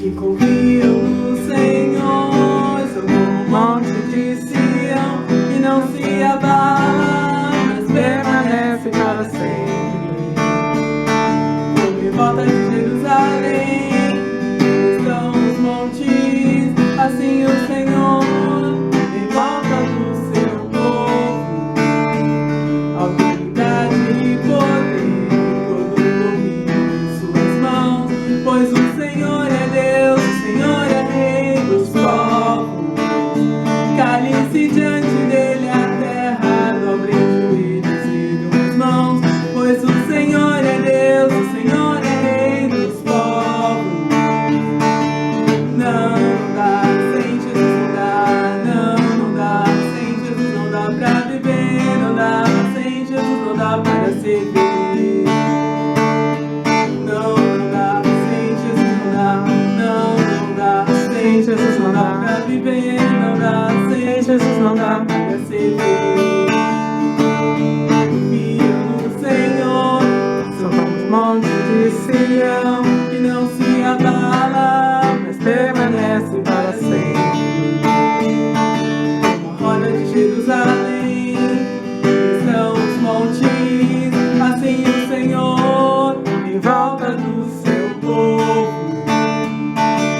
que confiam no Senhor são como o monte de Sião, que não se abala, mas permanece para sempre. Como em volta de Jerusalém estão os montes, assim o Senhor em volta do seu povo. Autoridade e poder, todo domínio em suas mãos, pois o Senhor é Deus, o Senhor é Rei dos povos. Cale-se diante dele a terra, dobrem joelhos e ergam as mãos, pois o Senhor é Deus, o Senhor é Rei dos povos. Não dá, sem Jesus não dá, não dá, sem Jesus não dá pra viver, não dá, sem Jesus não dá para ser feliz. Não dá, sem Jesus não dá, não dá, sem Jesus não dá pra viver, não dá, sem Jesus não dá para ser feliz. Confia no Senhor, são como os montes de Sião, que não se abala, mas permanece para sempre. Como a roda de Jerusalém estão os montes, assim o Senhor em volta do seu povo.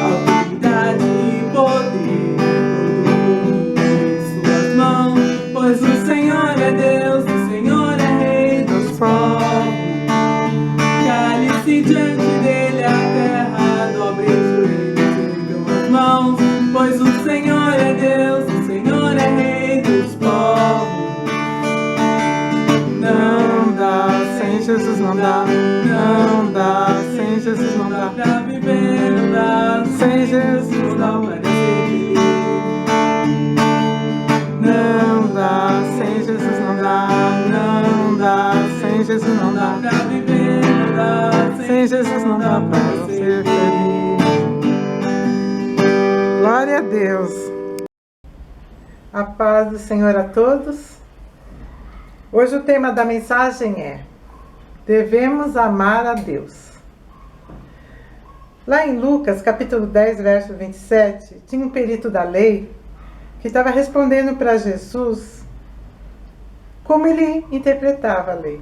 Autoridade e poder, todo domínio em suas mãos, pois o Senhor é Deus, o Senhor é Rei dos povos. Cale-se diante dele a terra, dobrem os joelhos e ergam as mãos, pois o Senhor é Deus, o Senhor é Rei dos povos. Não dá, sem Jesus não dá, não dá, sem Jesus não dá pra viver, não dá, sem Jesus não para ser feliz. Não dá, sem Jesus não dá, não dá, sem Jesus não dá pra viver, não dá, sem Jesus não dá para ser feliz. Glória a Deus. A paz do Senhor a todos. Hoje o tema da mensagem é: devemos amar a Deus. Lá em Lucas, capítulo 10, verso 27, tinha um perito da lei que estava respondendo para Jesus como ele interpretava a lei.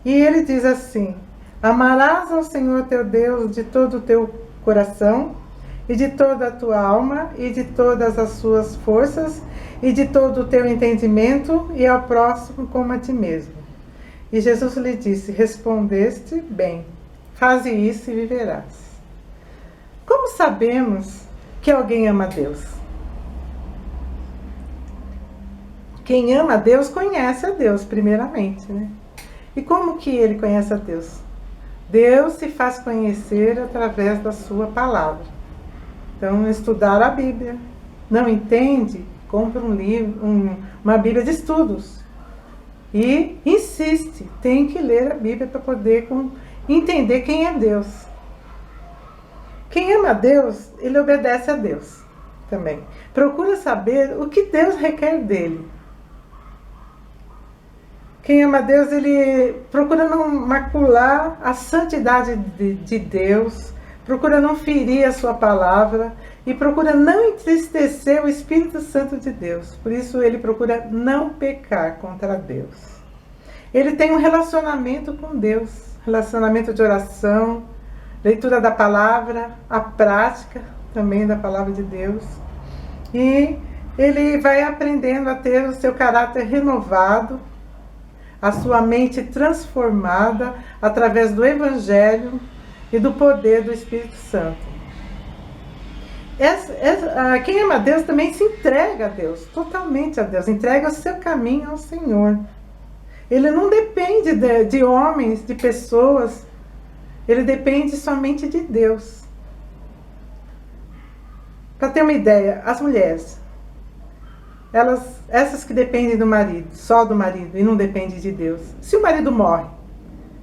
E ele diz assim: amarás ao Senhor teu Deus de todo o teu coração, e de toda a tua alma, e de todas as suas forças, e de todo o teu entendimento, e ao próximo como a ti mesmo. E Jesus lhe disse: respondeste bem, faze isso e viverás. Como sabemos que alguém ama a Deus? Quem ama a Deus conhece a Deus, primeiramente, né? E como que ele conhece a Deus? Deus se faz conhecer através da sua palavra. Então, estudar a Bíblia. Não entende? Compra um livro, uma Bíblia de estudos. E insiste, tem que ler a Bíblia para poder entender quem é Deus. Quem ama a Deus, ele obedece a Deus também. Procura saber o que Deus requer dele. Quem ama a Deus, ele procura não macular a santidade de Deus, procura não ferir a sua palavra e procura não entristecer o Espírito Santo de Deus. Por isso ele procura não pecar contra Deus. Ele tem um relacionamento com Deus, relacionamento de oração, leitura da palavra, a prática também da palavra de Deus. E ele vai aprendendo a ter o seu caráter renovado, a sua mente transformada através do Evangelho e do poder do Espírito Santo. Quem ama a Deus também se entrega a Deus, totalmente a Deus, entrega o seu caminho ao Senhor. Ele não depende de homens, de pessoas, ele depende somente de Deus. Para ter uma ideia, as mulheres, essas que dependem do marido, só do marido, e não dependem de Deus. Se o marido morre,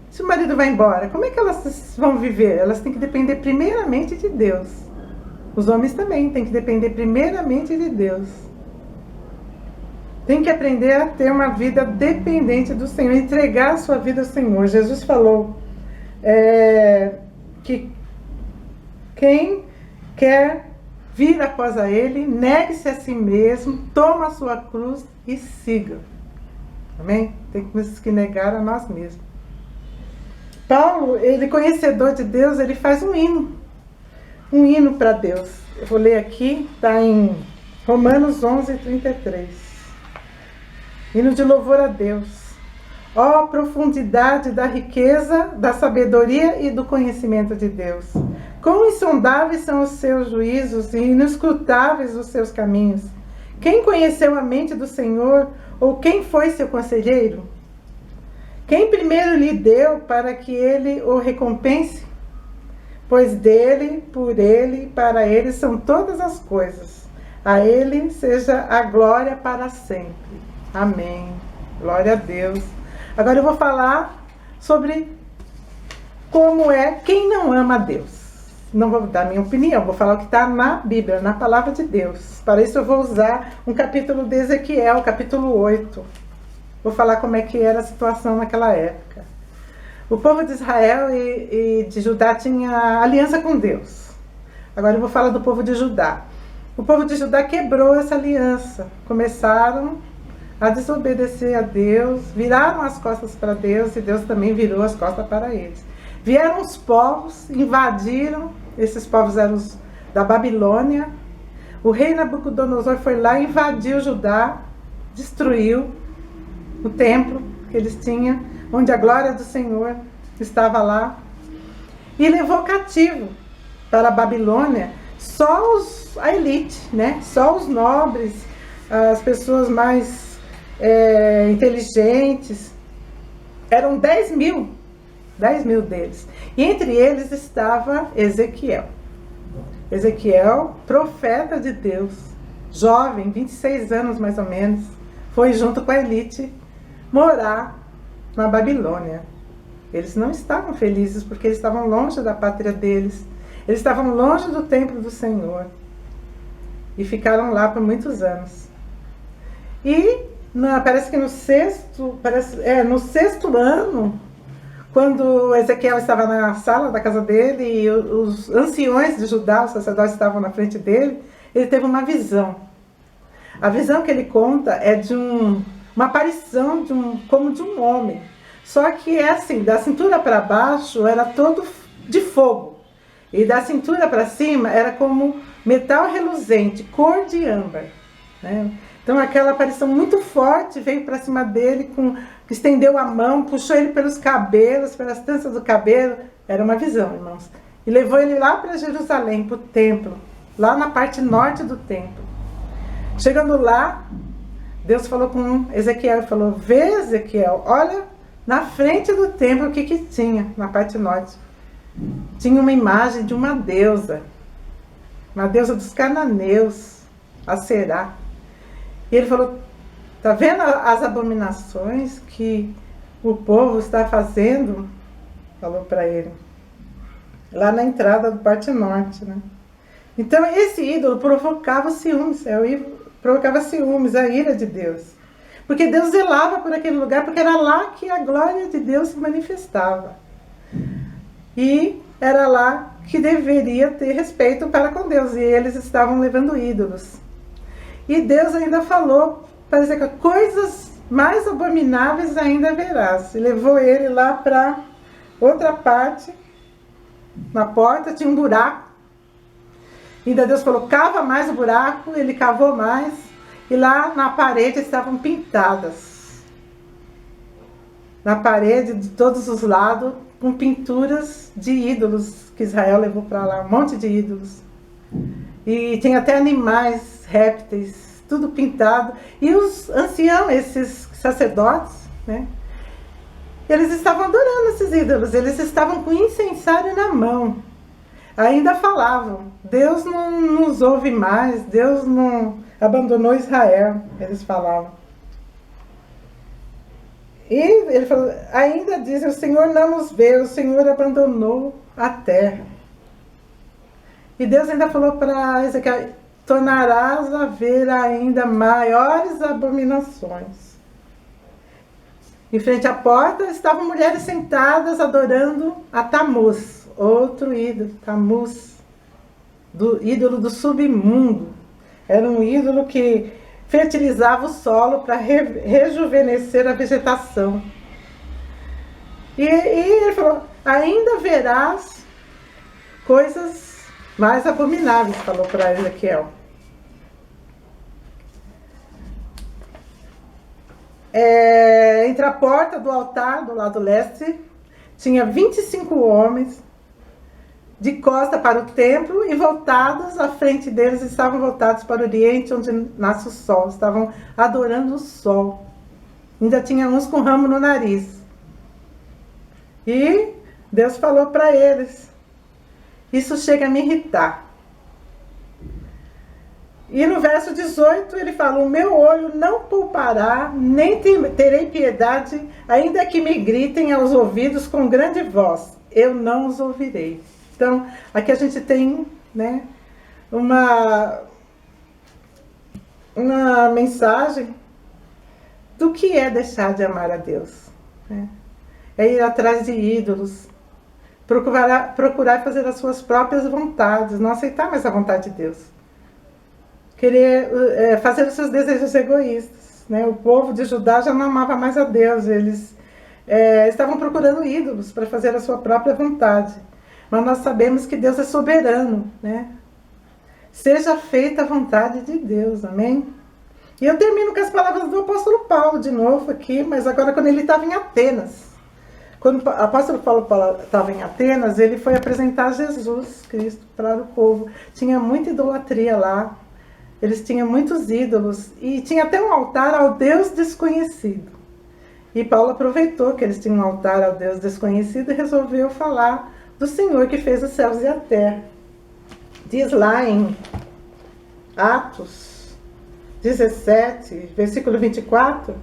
se o marido vai embora, como é que elas vão viver? Elas têm que depender primeiramente de Deus. Os homens também têm que depender primeiramente de Deus. Tem que aprender a ter uma vida dependente do Senhor, entregar a sua vida ao Senhor. Jesus falou que Quem quer vir após a ele, negue-se a si mesmo, toma a sua cruz e siga. Amém? Temos que negar a nós mesmos. Paulo, ele conhecedor de Deus, ele faz um hino para Deus. Eu vou ler aqui, está em Romanos 11:33. Hino de louvor a Deus. Ó profundidade da riqueza, da sabedoria e do conhecimento de Deus. Quão insondáveis são os seus juízos e inescrutáveis os seus caminhos. Quem conheceu a mente do Senhor, ou quem foi seu conselheiro? Quem primeiro lhe deu para que ele o recompense? Pois dele, por ele e para ele são todas as coisas. A ele seja a glória para sempre. Amém. Glória a Deus. Agora eu vou falar sobre como é quem não ama a Deus. Não vou dar minha opinião, vou falar o que está na Bíblia, na palavra de Deus. Para isso eu vou usar um capítulo de Ezequiel, capítulo 8. Vou falar como é que era a situação naquela época. O povo de Israel e de Judá tinha aliança com Deus. Agora eu vou falar do povo de Judá. O povo de Judá quebrou essa aliança. Começaram a desobedecer a Deus, viraram as costas para Deus e Deus também virou as costas para eles. Vieram os povos, invadiram, esses povos eram os da Babilônia. O rei Nabucodonosor foi lá, invadiu Judá, destruiu o templo que eles tinham, onde a glória do Senhor estava lá, e levou cativo para a Babilônia só a elite, né? Só os nobres, as pessoas mais inteligentes. Eram 10 mil deles. E entre eles estava Ezequiel. Ezequiel, profeta de Deus, jovem, 26 anos mais ou menos, foi junto com a elite morar na Babilônia. Eles não estavam felizes porque eles estavam longe da pátria deles. Eles estavam longe do templo do Senhor. E ficaram lá por muitos anos. E parece que no sexto ano, quando Ezequiel estava na sala da casa dele e os anciões de Judá, os sacerdotes estavam na frente dele, ele teve uma visão. A visão que ele conta é de uma aparição como de um homem. Só que é assim, da cintura para baixo era todo de fogo. E da cintura para cima era como metal reluzente, cor de âmbar, né? Então aquela aparição muito forte veio para cima dele, estendeu a mão, puxou ele pelos cabelos, pelas tranças do cabelo. Era uma visão, irmãos. E levou ele lá para Jerusalém, para o templo, lá na parte norte do templo. Chegando lá, Deus falou com Ezequiel, falou: vê, Ezequiel, olha na frente do templo o que tinha na parte norte. Tinha uma imagem de uma deusa dos cananeus, a Será. E ele falou: tá vendo as abominações que o povo está fazendo? Falou para ele, lá na entrada do parte norte, né? Então esse ídolo provocava ciúmes, a ira de Deus. Porque Deus zelava por aquele lugar, porque era lá que a glória de Deus se manifestava. E era lá que deveria ter respeito para com Deus. E eles estavam levando ídolos. E Deus ainda falou para dizer que coisas mais abomináveis ainda haverás. E levou ele lá para outra parte. Na porta tinha um buraco. E ainda Deus falou: cava mais o buraco. Ele cavou mais. E lá na parede estavam pintadas. Na parede de todos os lados, com pinturas de ídolos que Israel levou para lá. Um monte de ídolos. E tinha até animais, répteis, tudo pintado. E os anciãos, esses sacerdotes, né? Eles estavam adorando esses ídolos. Eles estavam com incensário na mão. Ainda falavam: Deus não nos ouve mais, Deus não abandonou Israel, eles falavam. E ele falou, ainda dizem: o Senhor não nos vê, o Senhor abandonou a terra. E Deus ainda falou para Ezequiel: tornarás a ver ainda maiores abominações. Em frente à porta estavam mulheres sentadas adorando a Tamuz, outro ídolo, Tamuz. do ídolo do submundo. Era um ídolo que fertilizava o solo para rejuvenescer a vegetação. E ele falou, ainda verás coisas mais abomináveis, falou para Ezequiel. Entre a porta do altar, do lado leste, tinha 25 homens de costa para o templo e voltados, à frente deles estavam voltados para o oriente, onde nasce o sol. Estavam adorando o sol. Ainda tinha uns com ramo no nariz. E Deus falou para eles, isso chega a me irritar. E no verso 18 ele fala, o meu olho não poupará, nem terei piedade, ainda que me gritem aos ouvidos com grande voz, eu não os ouvirei. Então, aqui a gente tem, né, uma mensagem do que é deixar de amar a Deus, né? É ir atrás de ídolos, procurar fazer as suas próprias vontades, não aceitar mais a vontade de Deus. Querer fazer os seus desejos egoístas, né? O povo de Judá já não amava mais a Deus, eles estavam procurando ídolos para fazer a sua própria vontade. Mas nós sabemos que Deus é soberano, né? Seja feita a vontade de Deus, amém? E eu termino com as palavras do apóstolo Paulo de novo aqui, mas agora quando ele estava em Atenas. Quando o apóstolo Paulo estava em Atenas, ele foi apresentar Jesus Cristo para o povo. Tinha muita idolatria lá, eles tinham muitos ídolos e tinha até um altar ao Deus desconhecido. E Paulo aproveitou que eles tinham um altar ao Deus desconhecido e resolveu falar do Senhor que fez os céus e a terra. Diz lá em Atos 17, versículo 24,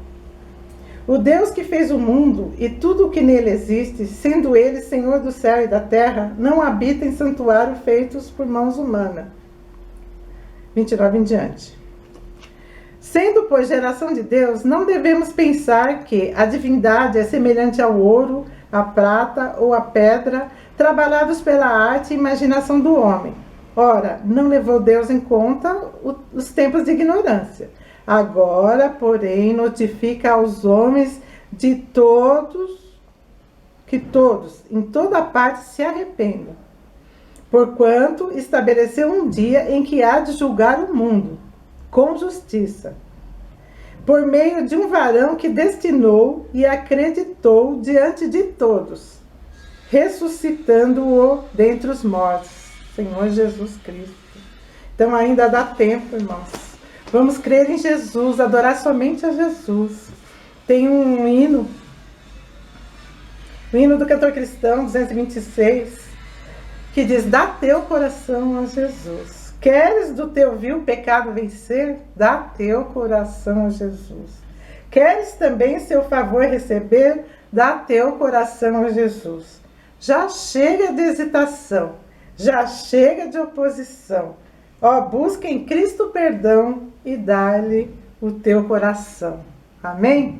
o Deus que fez o mundo e tudo o que nele existe, sendo ele Senhor do céu e da terra, não habita em santuário feitos por mãos humanas. 29 em diante. Sendo, pois, geração de Deus, não devemos pensar que a divindade é semelhante ao ouro, à prata ou à pedra, trabalhados pela arte e imaginação do homem. Ora, não levou Deus em conta os tempos de ignorância. Agora, porém, notifica aos homens de todos, que todos, em toda parte, se arrependam. Porquanto estabeleceu um dia em que há de julgar o mundo, com justiça, por meio de um varão que destinou e acreditou diante de todos, ressuscitando-o dentre os mortos, Senhor Jesus Cristo. Então ainda dá tempo, irmãos. Vamos crer em Jesus, adorar somente a Jesus. Tem um hino, o hino do cantor cristão, 226, que diz, dá teu coração a Jesus. Queres do teu vil pecado vencer? Dá teu coração a Jesus. Queres também seu favor receber? Dá teu coração a Jesus. Já chega de hesitação, já chega de oposição. Ó, busca em Cristo perdão e dá-lhe o teu coração. Amém?